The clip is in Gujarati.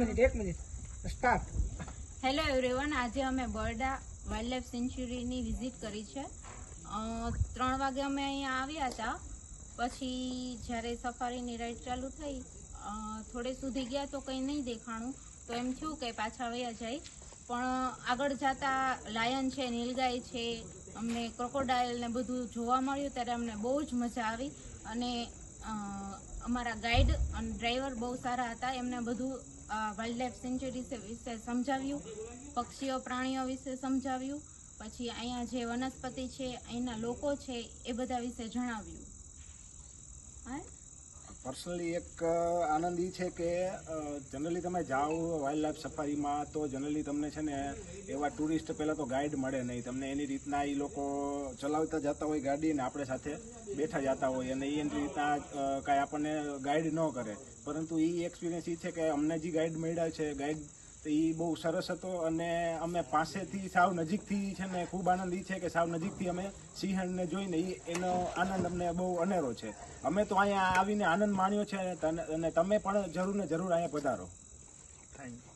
Minute start. હેલો એવરીવન, આજે અમે બરડા વાઇલ્ડલાઇફ સેન્ચ્યુરીની વિઝિટ કરી છે. 3 વાગે અમે અહીંયા આવ્યા હતા. પછી જ્યારે સફારીની રાઈડ ચાલુ થઈ, થોડે સુધી ગયા તો કંઈ નહીં દેખાણું, તો એમ થયું કે પાછા વયા જાય. પણ આગળ જતા લાયન છે, નીલગાય છે, અમને ક્રોકોડાઇલ ને બધું જોવા મળ્યું ત્યારે અમને બહુ જ મજા આવી. અને અમારા ગાઈડ અને ડ્રાઈવર બહુ સારા હતા. એમને બધું વાઇલ્ડલાઇફ સેન્ચ્યુરી વિશે સમજાવ્યું, પક્ષીઓ પ્રાણીઓ વિશે સમજાવ્યું, પછી અહીંયા જે વનસ્પતિ છે, અહીંના લોકો છે, એ બધા વિશે જણાવ્યું. પર્સનલી એક આનંદ એ છે કે જનરલી તમે જાઓ વાઇલ્ડ લાઈફ સફારીમાં તો જનરલી તમને છે ને એવા ટુરિસ્ટ પહેલાં તો ગાઈડ મળે નહીં. તમને એની રીતના એ લોકો ચલાવતા જતા હોય ગાડી ને આપણે સાથે બેઠા જતા હોય અને એની રીતના કાંઈ આપણને ગાઈડ ન કરે. પરંતુ એ એક્સપિરિયન્સ એ છે કે અમને જે ગાઈડ મળ્યા છે, ગાઈડ એ બહુ સરસ હતો. અને અમે પાસેથી સાવ નજીકથી છે ને ખૂબ આનંદ એ છે કે સાવ નજીકથી અમે સિંહણને જોઈને એનો આનંદ અમને બહુ અનેરો છે. અમે તો અહીંયા આવીને આનંદ માણ્યો છે અને તમે પણ જરૂર ને જરૂર અહીંયા પધારો. Thank you.